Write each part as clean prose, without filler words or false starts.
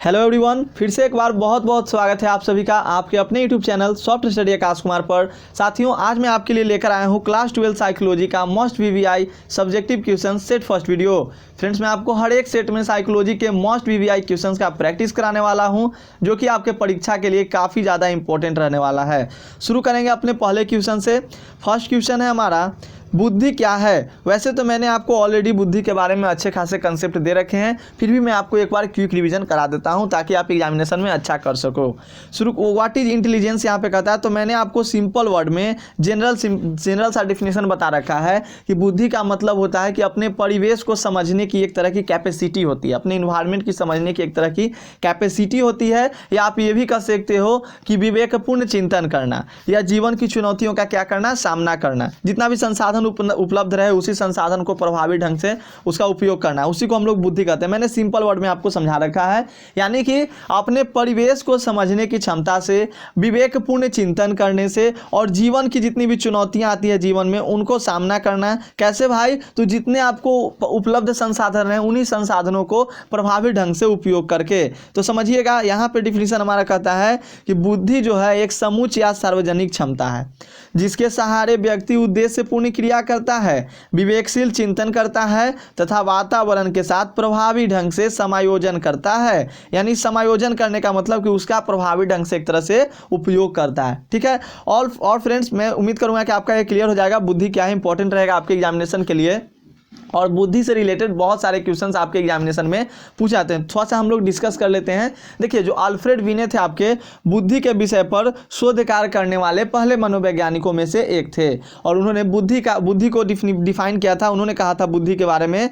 Hello everyone, फिर से एक बार बहुत बहुत स्वागत है आप सभी का आपके अपने YouTube channel soft study Akash Kumar पर। साथियों, आज मैं आपके लिए लेकर आया हूं क्लास 12 साइकोलॉजी का most VVI subjective question set first video. Friends, मैं आपको हर एक सेट में साइकोलॉजी के मोस्ट वीवीआई क्वेश्चंस का प्रैक्टिस कराने वाला हूं, जो कि आपके परीक्षा के लिए काफ़ी ज़्यादा इंपॉर्टेंट रहने वाला है। शुरू करेंगे अपने पहले क्वेश्चन से। फर्स्ट क्वेश्चन है हमारा, बुद्धि क्या है। वैसे तो मैंने आपको ऑलरेडी बुद्धि के बारे में अच्छे खासे कंसेप्ट दे रखे हैं, फिर भी मैं आपको एक बार क्विक रिवीजन करा देता हूं ताकि आप एग्जामिनेशन में अच्छा कर सको। शुरू व्हाट इज इंटेलिजेंस यहाँ पे कहता है, तो मैंने आपको सिंपल वर्ड में जनरल सा डिफिनेशन बता रखा है कि बुद्धि का मतलब होता है कि अपने परिवेश को समझने की एक तरह की कैपेसिटी होती है, अपने इन्वायरमेंट की समझने की एक तरह की कैपेसिटी होती है, या आप ये भी कह सकते हो कि विवेकपूर्ण चिंतन करना या जीवन की चुनौतियों का क्या करना, सामना करना। जितना भी संसाधन उपलब्ध रहे उसी संसाधन को प्रभावी ढंग से उसका उपयोग करना, उसी को हम लोग बुद्धि कहते हैं। मैंने सिंपल वर्ड में आपको समझा रखा है, यानी कि अपने परिवेश को समझने की क्षमता से, विवेकपूर्ण चिंतन करने से और जीवन की जितनी भी चुनौतियां आती है जीवन में उनको सामना करना। कैसे भाई? तो जितने आपको उपलब्ध संसाधन हैं उन्हीं संसाधनों को प्रभावी ढंग से उपयोग करके। तो समझिएगा, यहाँ पे डिफिनीशन हमारा कहता है कि बुद्धि जो है एक समूच या सार्वजनिक क्षमता है जिसके सहारे व्यक्ति उद्देश्यपूर्ण क्रिया करता है, विवेकशील चिंतन करता है तथा वातावरण के साथ प्रभावी ढंग से समायोजन करता है। यानी समायोजन करने का मतलब कि उसका प्रभावी ढंग से एक तरह से उपयोग करता है। ठीक है। और फ्रेंड्स, मैं उम्मीद करूंगा कि आपका ये क्लियर हो जाएगा बुद्धि क्या है, इंपॉर्टेंट रहेगा आपके एग्जामिनेशन के लिए। और बुद्धि से रिलेटेड बहुत सारे क्वेश्चंस आपके एग्जामिनेशन में पूछे जाते हैं, थोड़ा सा हम लोग डिस्कस कर लेते हैं। देखिए, जो अल्फ्रेड बिने थे आपके बुद्धि के विषय पर शोध कार्य करने वाले पहले मनोवैज्ञानिकों में से एक थे, और उन्होंने बुद्धि को डिफाइन किया था। उन्होंने कहा था बुद्धि के बारे में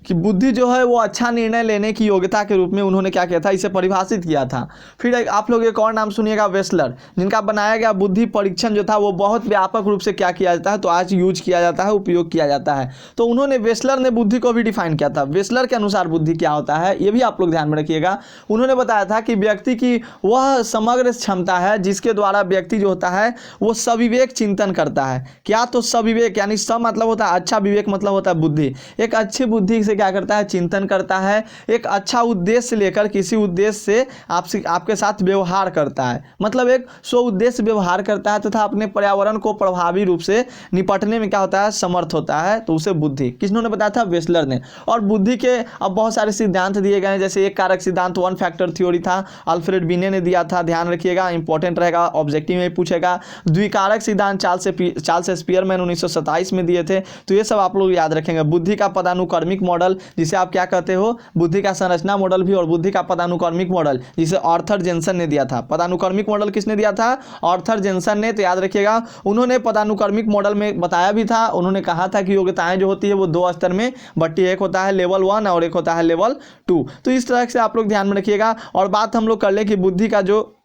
कि बुद्धि जो है वो अच्छा निर्णय लेने की योग्यता के रूप में उन्होंने क्या किया था, इसे परिभाषित किया था। फिर आप लोग एक और नाम सुनिएगा, वेस्लर, जिनका बनाया गया बुद्धि परीक्षण जो था वो बहुत व्यापक रूप से क्या किया जाता है, तो आज यूज किया जाता है, उपयोग किया जाता है। तो उन्होंने, वेस्लर ने बुद्धि को भी डिफाइन किया था। वेस्लर के अनुसार बुद्धि क्या होता है ये भी आप लोग ध्यान में रखिएगा। उन्होंने बताया था कि व्यक्ति की वह समग्र क्षमता है जिसके द्वारा व्यक्ति जो होता है वो सविवेक चिंतन करता है। क्या? तो सविवेक, यानी सब मतलब होता है अच्छा, विवेक मतलब होता है बुद्धि। एक अच्छी बुद्धि क्या करता है, चिंतन करता है, एक अच्छा उद्देश्य लेकर किसी उद्देश्य से आपके साथ व्यवहार करता है, मतलब एक स्व उद्देश्य व्यवहार करता है तथा अपने पर्यावरण को प्रभावी रूप से निपटने में क्या होता है, समर्थ होता है। तो उसे बुद्धि किसने बताया था? वेस्लर ने। और बुद्धि के अब बहुत सारे सिद्धांत दिए गए हैं, जैसे एक कारक सिद्धांत, वन फैक्टर थ्योरी था, अल्फ्रेड बिने ने दिया था, ध्यान रखिएगा, इंपॉर्टेंट रहेगा, ऑब्जेक्टिव में पूछेगा। द्विकारक सिद्धांत चार्ल्स स्पियरमैन 1927 में दिए थे। तो ये सब आप लोग याद रखेंगे। बुद्धि का पदानुक्रमिक मॉडल, जिसे आप क्या कहते हो, बुद्धि का संरचना मॉडल भी, और बुद्धि का पदानुक्रमिक मॉडल जिसे आर्थर जेनसन ने दिया था। पदानुक्रमिक मॉडल किसने दिया था? आर्थर जेनसन ने। तो याद रखिएगा, उन्होंने पदानुक्रमिक मॉडल में बताया भी था, उन्होंने कहा था कि योग्यताएं जो होती है वो दो स्तर में बटी, एक होता है लेवल 1 और एक होता है लेवल 2। तो इस तरह से आप लोग ध्यान में रखिएगा। और बात हम लोग कर ले कि बुद्धि का जो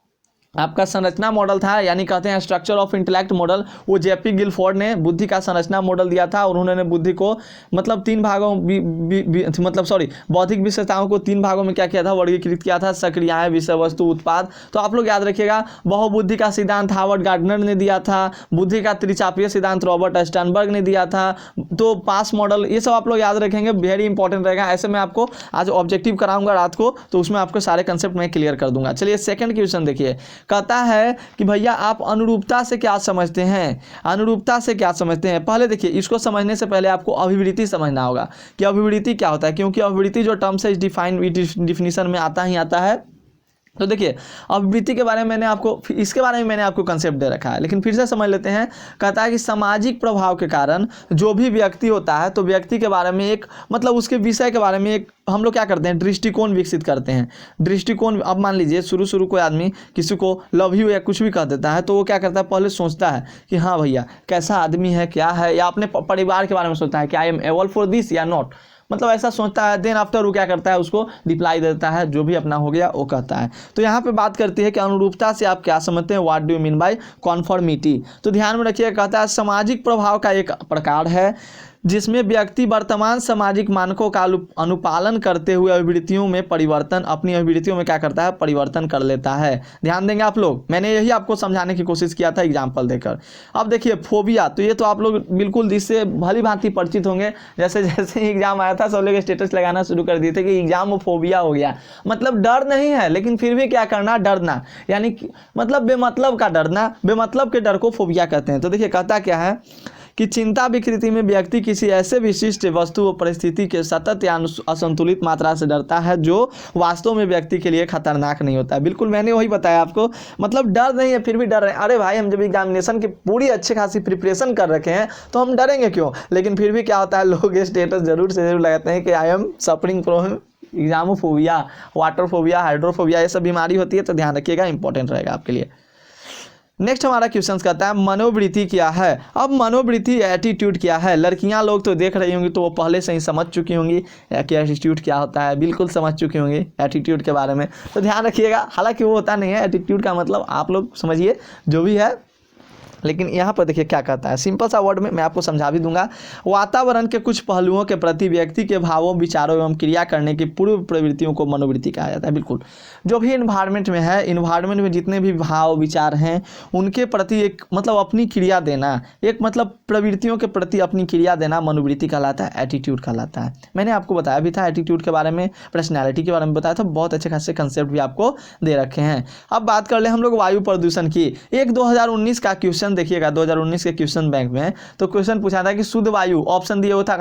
आपका संरचना मॉडल था, यानी कहते हैं स्ट्रक्चर ऑफ इंटेलेक्ट मॉडल, वो जेपी गिलफोर्ड ने बुद्धि का संरचना मॉडल दिया था। और उन्होंने बुद्धि को मतलब तीन भागों बौद्धिक विशेषताओं को तीन भागों में क्या किया था, वर्गीकृत किया था, सक्रियाएं, विषय वस्तु, उत्पाद। तो आप लोग याद रखिएगा, बहुबुद्धि का सिद्धांत हार्वर्ड गार्डनर ने दिया था, बुद्धि का त्रिचापीय सिद्धांत रॉबर्ट स्टर्नबर्ग ने दिया था, तो पास मॉडल, ये सब आप लोग याद रखेंगे, वेरी इंपॉर्टेंट रहेगा। ऐसे मैं आपको आज ऑब्जेक्टिव कराऊंगा रात को, तो उसमें आपको सारे कंसेप्ट मैं क्लियर कर दूंगा। चलिए सेकंड क्वेश्चन देखिए, कहता है कि भैया आप अनुरूपता से क्या समझते हैं, अनुरूपता से क्या समझते हैं। पहले देखिए, इसको समझने से पहले आपको अभिवृत्ति समझना होगा कि अभिवृत्ति क्या होता है, क्योंकि अभिवृत्ति जो टर्म्स है इस डिफिनीशन में आता ही आता है। तो देखिए, अभिवृत्ति के बारे में इसके बारे में मैंने आपको कंसेप्ट दे रखा है, लेकिन फिर से समझ लेते हैं। कहता है कि सामाजिक प्रभाव के कारण जो भी व्यक्ति होता है, तो व्यक्ति के बारे में एक मतलब उसके विषय के बारे में एक हम लोग क्या करते हैं, दृष्टिकोण विकसित करते हैं। दृष्टिकोण, अब मान लीजिए शुरू कोई आदमी किसी को लव यू या कुछ भी कह देता है, तो वो क्या करता है, पहले सोचता है कि हाँ भैया कैसा आदमी है, क्या है, या अपने परिवार के बारे में सोचता है कि I am able for this या नॉट, मतलब ऐसा सोचता है। देन आफ्टर वो क्या करता है, उसको रिप्लाई देता है, जो भी अपना हो गया वो कहता है। तो यहाँ पे बात करती है कि अनुरूपता से आप क्या समझते हैं, what do you mean by conformity. तो ध्यान में रखिए, कहता है सामाजिक प्रभाव का एक प्रकार है जिसमें व्यक्ति वर्तमान सामाजिक मानकों का अनुपालन करते हुए अभिवृत्तियों में परिवर्तन, अपनी अभिवृत्तियों में क्या करता है, परिवर्तन कर लेता है। ध्यान देंगे आप लोग, मैंने यही आपको समझाने की कोशिश किया था एग्जाम्पल देकर। अब देखिए फोबिया, तो ये तो आप लोग बिल्कुल इससे भली भांति परिचित होंगे। जैसे जैसे एग्जाम आया था सब लोग स्टेटस लगाना शुरू कर दिए थे कि एग्जाम में फोबिया हो गया। मतलब डर नहीं है, लेकिन फिर भी क्या करना, डरना, यानी मतलब बेमतलब का डरना, बेमतलब के डर को फोबिया कहते हैं। तो देखिए कहता क्या है कि चिंता विकृति में व्यक्ति किसी ऐसे विशिष्ट वस्तु और परिस्थिति के सतत या असंतुलित मात्रा से डरता है जो वास्तव में व्यक्ति के लिए खतरनाक नहीं होता है। बिल्कुल मैंने वही बताया आपको, मतलब डर नहीं है फिर भी डर रहे हैं। अरे भाई हम जब एग्जामिनेशन की पूरी अच्छी खासी प्रिपरेशन कर रखे हैं तो हम डरेंगे क्यों? लेकिन फिर भी क्या होता है, लोग स्टेटस जरूर से जरूर लगाते हैं कि I am suffering from examophobia, water phobia, hydrophobia, ये सब बीमारी होती है। तो ध्यान रखिएगा, इंपॉर्टेंट रहेगा आपके लिए। नेक्स्ट हमारा क्वेश्चन कहता है मनोवृत्ति क्या है। अब मनोवृत्ति एटीट्यूड क्या है। लड़कियां लोग तो देख रही होंगी तो वो पहले से ही समझ चुकी होंगी कि एटीट्यूड क्या होता है, बिल्कुल समझ चुकी होंगी एटीट्यूड के बारे में। तो ध्यान रखिएगा, हालांकि वो होता नहीं है एटीट्यूड का मतलब, आप लोग समझिए जो भी है, लेकिन यहाँ पर देखिए क्या कहता है, सिंपल सा वर्ड में मैं आपको समझा भी दूंगा। वातावरण के कुछ पहलुओं के प्रति व्यक्ति के भावों, विचारों एवं क्रिया करने की पूर्व प्रवृत्तियों को मनोवृत्ति कहा जाता है। बिल्कुल जो भी इन्वायरमेंट में है, इन्वायरमेंट में जितने भी भाव विचार हैं उनके प्रति एक मतलब अपनी क्रिया देना, एक मतलब प्रवृत्तियों के प्रति अपनी क्रिया देना मनोवृत्ति कहलाता है, एटीट्यूड कहलाता है। मैंने आपको बताया भी था एटीट्यूड के बारे में, पर्सनैलिटी के बारे में बताया था, बहुत अच्छे खासे कंसेप्ट भी आपको दे रखे हैं। अब बात कर ले हम लोग वायु प्रदूषण की। एक 2019 का क्वेश्चन देखिएगा, 2019 के क्वेश्चन बैंक में, तो क्वेश्चन पूछा था कि शुद्ध वायु, ऑप्शन दिए हुआ था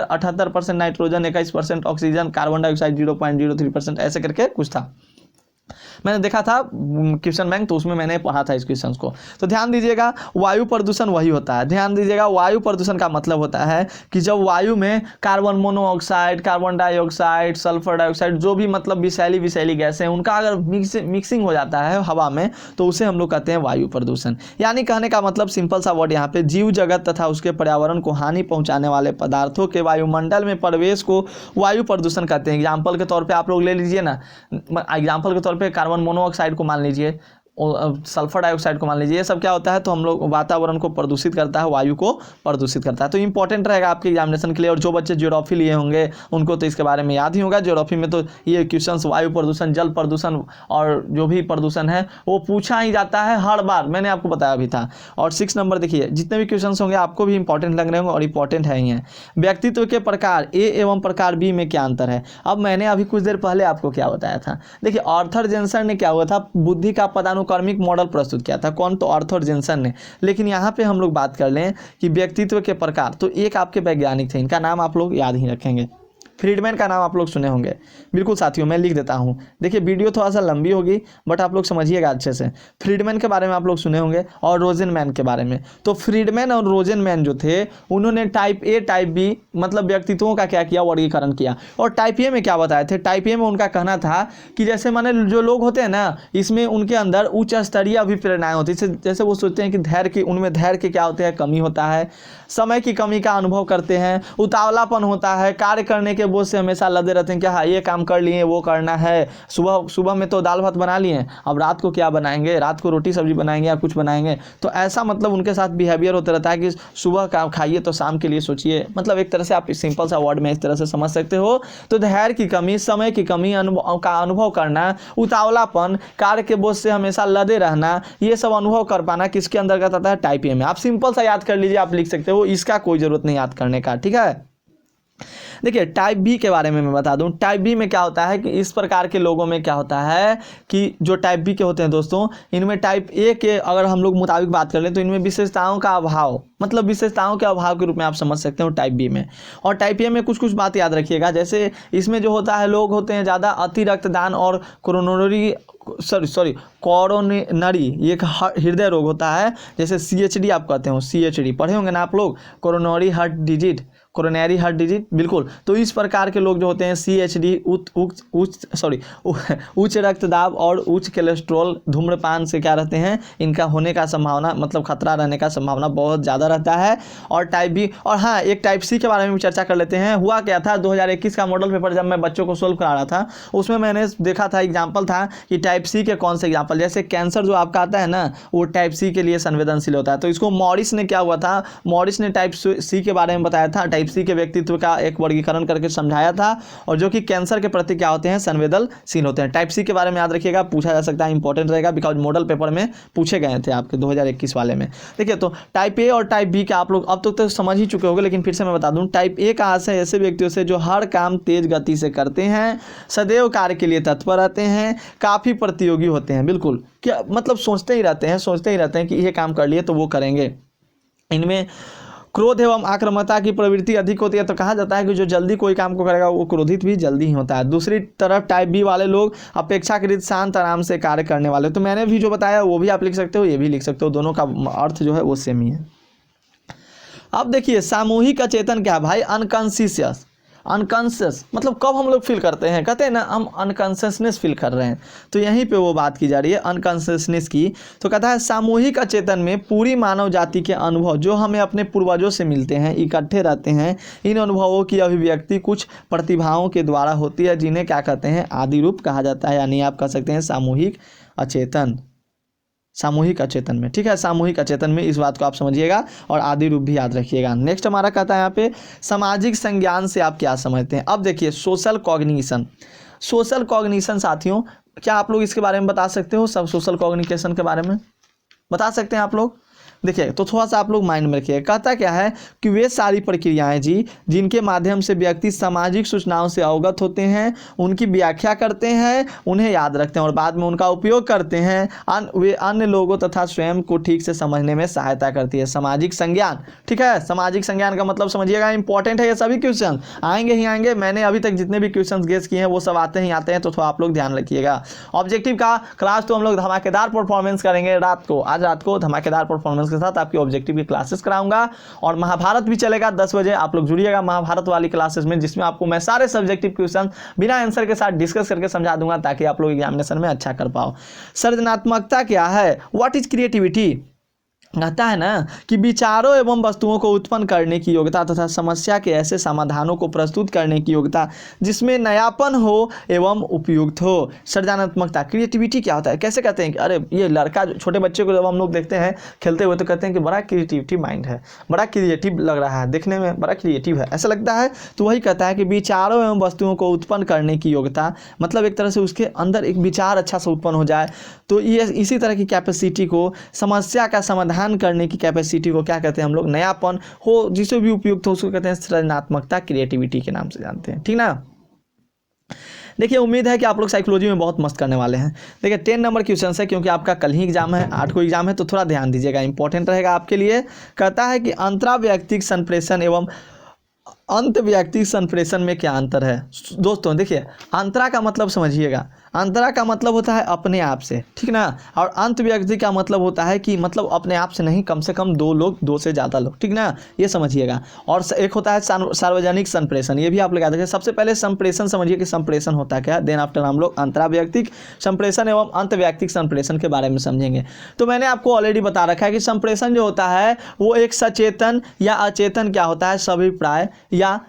78% नाइट्रोजन, 21% ऑक्सीजन, कार्बन डाइऑक्साइड 0.03%, ऐसे करके कुछ था। मैंने देखा था क्वेश्चन बैंक, तो उसमें मैंने पढ़ा था इस क्वेश्चन को। तो ध्यान दीजिएगा, वायु प्रदूषण वही होता है। ध्यान दीजिएगा, वायु प्रदूषण का मतलब होता है कि जब वायु में carbon monoxide, carbon dioxide, sulphur dioxide, जो भी मतलब विषैली गैसें हैं, उनका अगर मिक्सिंग हो जाता है हवा में, तो उसे हम लोग कहते हैं वायु प्रदूषण। यानी कहने का मतलब सिंपल सा वर्ड यहाँ पे, जीव जगत तथा उसके पर्यावरण को हानि पहुँचाने वाले पदार्थों के वायुमंडल में प्रवेश को वायु प्रदूषण कहते हैं। एग्जाम्पल के तौर पर आप लोग ले लीजिए ना, एग्जाम्पल के तौर पर कार्बन मोनोऑक्साइड को मान लीजिए, सल्फर डाइऑक्साइड को मान लीजिए, ये सब क्या होता है, तो हम लोग वातावरण को प्रदूषित करता है, वायु को प्रदूषित करता है। तो इंपॉर्टेंट रहेगा आपके एग्जामिनेशन के लिए। और जो बच्चे ज्योग्राफी लिए होंगे उनको तो इसके बारे में याद ही होगा। ज्योग्राफी में तो ये क्वेश्चंस वायु प्रदूषण, जल प्रदूषण और जो भी प्रदूषण है वो पूछा ही जाता है हर बार, मैंने आपको बताया भी था। और 6 नंबर देखिए, जितने भी क्वेश्चन होंगे आपको भी इंपॉर्टेंट लग रहे होंगे और इंपॉर्टेंट है ही हैं। व्यक्तित्व के प्रकार ए एवं प्रकार बी में क्या अंतर है। अब मैंने अभी कुछ देर पहले आपको क्या बताया था, देखिए आर्थर जेनसन ने क्या हुआ था, बुद्धि का पदानुक्रमिक मॉडल प्रस्तुत किया था। कौन? तो आर्थर जेनसन ने। लेकिन यहाँ पे हम लोग बात कर लें कि व्यक्तित्व के प्रकार, तो एक आपके वैज्ञानिक थे, इनका नाम आप लोग याद ही रखेंगे, फ्रीडमैन का नाम आप लोग सुने होंगे। बिल्कुल साथियों, मैं लिख देता हूँ, देखिए वीडियो थोड़ा सा लंबी होगी बट आप लोग समझिएगा अच्छे से। फ्रीडमैन के बारे में आप लोग सुने होंगे और रोजेनमैन के बारे में। तो फ्रीडमैन और रोजेनमैन जो थे, उन्होंने टाइप ए टाइप बी मतलब व्यक्तित्वों का क्या किया, वर्गीकरण किया। और टाइप ए में क्या बताए थे, टाइप ए में उनका कहना था कि जैसे माने जो लोग होते हैं ना, इसमें उनके अंदर उच्च स्तरीय अभिप्रेरणाएं होती है। जैसे वो सोचते हैं कि धैर्य की, उनमें धैर्य के क्या होते हैं, कमी होता है, समय की कमी का अनुभव करते हैं, उतावलापन होता है, कार्य करने के बोझ से हमेशा लदे रहते हैं कि हाँ ये काम कर लिए, वो करना है, सुबह में तो दाल भात बना लिए, अब रात को क्या बनाएंगे, रात को रोटी सब्जी बनाएंगे या कुछ बनाएंगे। तो ऐसा मतलब उनके साथ बिहेवियर होता रहता है कि सुबह का खाइए तो शाम के लिए सोचिए। मतलब एक तरह से आप सिंपल सा वर्ड में इस तरह से समझ सकते हो। तो धैर्य की कमी, समय की कमी का अनुभव करना, उतावलापन, कार्य के बोझ से हमेशा लदे रहना, ये सब अनुभव कर पाना किसके अंतर्गत आता है, टाइप ए में। आप सिंपल सा याद कर लीजिए, आप लिख सकते हो, इसका कोई जरूरत नहीं याद करने का, ठीक है। देखिए टाइप बी के बारे में मैं बता दूं, टाइप बी में क्या होता है कि इस प्रकार के लोगों में क्या होता है कि जो टाइप बी के होते हैं दोस्तों, इनमें टाइप ए के अगर हम लोग मुताबिक बात कर लें तो इनमें विशेषताओं का अभाव, मतलब विशेषताओं के अभाव के रूप में आप समझ सकते हो टाइप बी में। और टाइप ए में कुछ कुछ बात याद रखिएगा, जैसे इसमें जो होता है, लोग होते हैं ज़्यादा अति रक्तदान और कोरोनरी, ये एक हृदय रोग होता है, जैसे CHD आप कहते हो, CHD पढ़े होंगे ना आप लोग, कोरोनरी हार्ट डिजीज, बिल्कुल। तो इस प्रकार के लोग जो होते हैं CHD, उच्च रक्तदाब और उच्च कोलेस्ट्रॉल, धूम्रपान से क्या रहते हैं, इनका होने का संभावना, मतलब खतरा रहने का संभावना बहुत ज़्यादा रहता है। और टाइप बी, और हाँ एक टाइप सी के बारे में भी चर्चा कर लेते हैं। हुआ क्या था, 2021 का मॉडल पेपर जब मैं बच्चों को सोल्व करा रहा था, उसमें मैंने देखा था, एग्जाम्पल था कि टाइप सी के कौन से एग्जाम्पल, जैसे कैंसर जो आपका आता है ना, वो टाइप सी के लिए संवेदनशील होता है। तो इसको मॉरिस ने क्या हुआ था, मॉरिस ने टाइप सी के बारे में बताया था, टाइप टाइप सी के व्यक्तित्व का एक वर्गीकरण करके समझाया था, और जो कि कैंसर के प्रति क्या होते हैं, संवेदनशील होते हैं। टाइप सी के बारे में याद रखिएगा, पूछा जा सकता है, इंपॉर्टेंट रहेगा, बिकॉज मॉडल पेपर में पूछे गए थे आपके 2021 वाले में। देखिए, तो टाइप ए और टाइप बी का आप लोग अब तक तो समझ ही चुके होंगे, लेकिन फिर से मैं बता दूं, टाइप ए का आशय ऐसे व्यक्तियों से जो हर काम तेज गति से करते हैं, सदैव कार्य के लिए तत्पर रहते हैं, काफ़ी प्रतियोगी होते हैं। बिल्कुल, क्या मतलब सोचते ही रहते हैं कि ये काम कर लिए तो वो करेंगे। इनमें क्रोध एवं आक्रामकता की प्रवृत्ति अधिक होती है, तो कहा जाता है कि जो जल्दी कोई काम को करेगा वो क्रोधित भी जल्दी ही होता है। दूसरी तरफ टाइप बी वाले लोग अपेक्षाकृत शांत आराम से कार्य करने वाले। तो मैंने भी जो बताया वो भी आप लिख सकते हो, ये भी लिख सकते हो, दोनों का अर्थ जो है वो सेम ही है। अब देखिए, सामूहिक अचेतन क्या है भाई, अनकॉन्शियस। अनकॉन्शियस मतलब कब हम लोग फील करते हैं, कहते हैं ना हम अनकॉन्शियसनेस फील कर रहे हैं, तो यहीं पे वो बात की जा रही है अनकॉन्शियसनेस की। तो कहता है सामूहिक अचेतन में पूरी मानव जाति के अनुभव जो हमें अपने पूर्वजों से मिलते हैं, इकट्ठे रहते हैं, इन अनुभवों की अभिव्यक्ति कुछ प्रतिभाओं के द्वारा होती है, जिन्हें क्या कहते हैं, आदि रूप कहा जाता है, यानी आप कह सकते हैं सामूहिक अचेतन। सामूहिक अचेतन में, ठीक है, सामूहिक अचेतन में इस बात को आप समझिएगा और आदि रूप भी याद रखिएगा। नेक्स्ट हमारा कहता है यहाँ पे सामाजिक संज्ञान से आप क्या समझते हैं। अब देखिए, सोशल कॉग्निशन। सोशल कॉग्निशन साथियों, क्या आप लोग इसके बारे में बता सकते हो, सब सोशल कॉग्निशन के बारे में बता सकते हैं आप लोग। देखिए, तो थोड़ा सा आप लोग माइंड में रखिए, कहता क्या है कि वे सारी प्रक्रियाएं जी जिनके माध्यम से व्यक्ति सामाजिक सूचनाओं से अवगत होते हैं, उनकी व्याख्या करते हैं, उन्हें याद रखते हैं और बाद में उनका उपयोग करते हैं, वे अन्य लोगों तथा स्वयं को ठीक से समझने में सहायता करती है। सामाजिक संज्ञान, ठीक है, सामाजिक संज्ञान का मतलब समझिएगा, इंपॉर्टेंट है, ये सभी क्वेश्चन आएंगे ही आएंगे। मैंने अभी तक जितने भी क्वेश्चन गेस किए हैं वो सब आते हैं, तो थोड़ा आप लोग ध्यान रखिएगा। ऑब्जेक्टिव का क्लास तो हम लोग धमाकेदार परफॉर्मेंस करेंगे रात को, आज रात को धमाकेदार परफॉर्मेंस के साथ आपकी ऑब्जेक्टिव की क्लासेस कराऊंगा, और महाभारत भी चलेगा 10 बजे, आप लोग जुड़िएगा महाभारत वाली क्लासेस में, जिसमें आपको मैं सारे सब्जेक्टिव क्वेश्चन बिना आंसर के साथ डिस्कस करके समझा दूंगा, ताकि आप लोग एग्जामिनेशन में अच्छा कर पाओ। सृजनात्मकता क्या है, व्हाट इज क्रिएटिविटी। कहता है ना कि विचारों एवं वस्तुओं को उत्पन्न करने की योग्यता तथा समस्या के ऐसे समाधानों को प्रस्तुत करने की योग्यता जिसमें नयापन हो एवं उपयुक्त हो। सृजनात्मकता, क्रिएटिविटी क्या होता है, कैसे कहते हैं कि अरे ये लड़का, छोटे बच्चे को जब हम लोग देखते हैं खेलते हुए तो कहते हैं कि बड़ा क्रिएटिविटी माइंड है, बड़ा क्रिएटिव लग रहा है, देखने में बड़ा क्रिएटिव है, ऐसा लगता है। तो वही कहता है कि विचारों एवं वस्तुओं को उत्पन्न करने की योग्यता, मतलब एक तरह से उसके अंदर एक विचार अच्छा से उत्पन्न हो जाए, तो ये इसी तरह की कैपेसिटी को, समस्या का समाधान करने की कैपेसिटी को क्या कहते हैं हम लोग, नयापन हो, जिसे भी उपयुक्त हो उसको कहते हैं सृजनात्मकता, क्रिएटिविटी के नाम से जानते हैं, ठीक ना। देखिए, उम्मीद है कि आप लोग साइकोलॉजी में बहुत मस्त करने वाले हैं। देखिए 10 नंबर क्वेश्चन है, क्योंकि आपका कल ही एग्जाम है, 8 को एग्जाम है, तो थोड़ा ध्यान दीजिएगा, इंपॉर्टेंट रहेगा आपके लिए। कहता है कि अंतराव्यक्तिक संप्रेषण एवं अंतव्यक्तिक संप्रेषण में क्या अंतर है। दोस्तों देखिए, अंतरा का मतलब समझिएगा, अंतरा का मतलब होता है अपने आप से, ठीक ना, और अंतव्यक्ति का मतलब होता है कि मतलब अपने आप से नहीं, कम से कम 2 लोग, 2 से ज़्यादा लोग, ठीक ना, ये समझिएगा। और एक होता है सार्वजनिक संप्रेषण, ये भी आप लोग याद रखें। सबसे पहले संप्रेषण समझिए कि संप्रेषण होता क्या है, देन आफ्टर हम लोग अंतराव्यक्तिक संप्रेषण एवं अंतव्यक्तिक संप्रेषण के बारे में समझेंगे। तो मैंने आपको ऑलरेडी बता रखा है कि संप्रेषण जो होता है वो एक सचेतन या अचेतन क्या होता है, सभिप्राय, या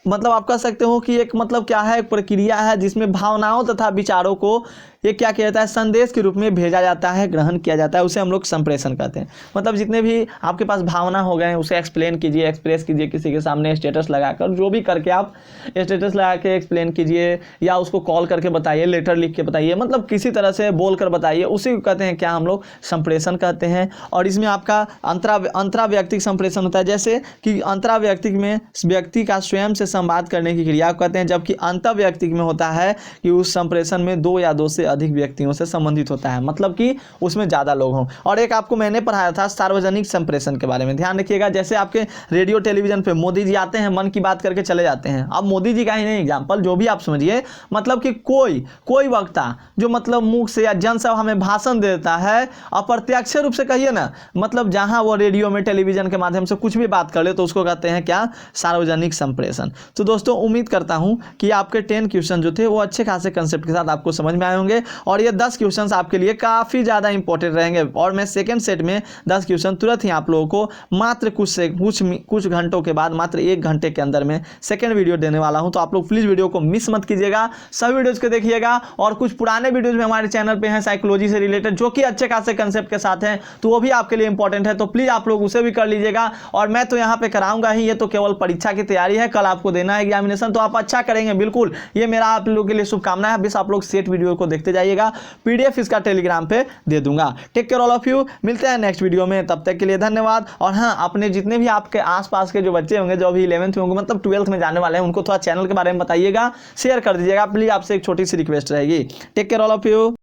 मतलब आप कह सकते हो कि एक मतलब क्या है, एक प्रक्रिया है जिसमें भावनाओं तथा विचारों को ये क्या किया जाता है, संदेश के रूप में भेजा जाता है, ग्रहण किया जाता है, उसे हम लोग संप्रेषण कहते हैं। मतलब जितने भी आपके पास भावना हो गए उसे एक्सप्लेन कीजिए, एक्सप्रेस कीजिए, किसी के सामने स्टेटस लगाकर, जो भी करके आप स्टेटस लगा के एक्सप्लेन कीजिए, या उसको कॉल करके बताइए, लेटर लिख के बताइए, मतलब किसी तरह से बोल कर बताइए, उसी को कहते हैं क्या हम लोग, संप्रेषण कहते हैं। और इसमें आपका अंतराव्यक्तिक संप्रेषण होता है, जैसे कि अंतराव्यक्तिक में व्यक्ति का स्वयं से संवाद करने की क्रिया को कहते हैं, जबकि अंतर्व्यक्तिक में होता है कि उस संप्रेषण में 2 या 2 से अधिक व्यक्तियों से संबंधित होता है, मतलब कि उसमें ज़्यादा लोग हों। और एक आपको मैंने पढ़ाया था सार्वजनिक संप्रेषण के बारे में, ध्यान रखिएगा। जैसे आपके रेडियो टेलीविजन पे मोदी जी आते हैं, मन की बात करके चले जाते हैं। अब मोदी जी का ही नहीं एग्जाम्पल, जो भी आप समझिए, मतलब कि कोई वक्ता जो मतलब मुख से या जनसभा में भाषण देता है, अप्रत्यक्ष रूप से कहिए ना, मतलब जहाँ वो रेडियो में, टेलीविजन के माध्यम से कुछ भी बात कर ले, तो उसको कहते हैं क्या, सार्वजनिक संप्रेषण। तो दोस्तों उम्मीद करता हूँ कि आपके 10 क्वेश्चन जो थे वो अच्छे खासे कंसेप्ट के साथ आपको समझ में आए होंगे। और ये 10 क्वेश्चन आपके लिए काफ़ी ज़्यादा इंपॉर्टेंट रहेंगे। और मैं सेकेंड सेट में 10 क्वेश्चन तुरंत ही आप लोगों को मात्र कुछ घंटों के बाद, मात्र 1 घंटे के अंदर में सेकेंड वीडियो देने वाला हूं। तो आप लोग प्लीज़ वीडियो को मिस मत कीजिएगा, सभी वीडियोज़ को देखिएगा। और कुछ पुराने वीडियोज़ में हमारे चैनल पे हैं साइकोलॉजी से रिलेटेड, जो कि अच्छे खासे कंसेप्ट के साथ हैं, तो वो भी आपके लिए इंपॉर्टेंट है। तो प्लीज़ आप लोग उसे भी कर लीजिएगा। और मैं तो यहाँ पे कराऊंगा ही, ये तो केवल परीक्षा की तैयारी है, कल आपको देना है एग्जामिनेशन, तो आप अच्छा करेंगे बिल्कुल, ये मेरा आप लोगों के लिए शुभकामनाएं है। बस आप लोग सेट वीडियो को देखते जाइएगा, PDF इसका टेलीग्राम पे दे दूंगा। Take care all of you, मिलते हैं नेक्स्ट वीडियो में, तब तक के लिए धन्यवाद। और हाँ, अपने जितने भी आपके आसपास के जो बच्चे होंगे, जो अभी 11th में होंगे, मतलब 12th में जाने वाले हैं, उनको थोड़ा चैनल के बारे में बताइएगा, शेयर कर दीजिएगा प्लीज़, आपसे एक छोटी सी रिक्वेस्ट रहेगी। Take care all of you.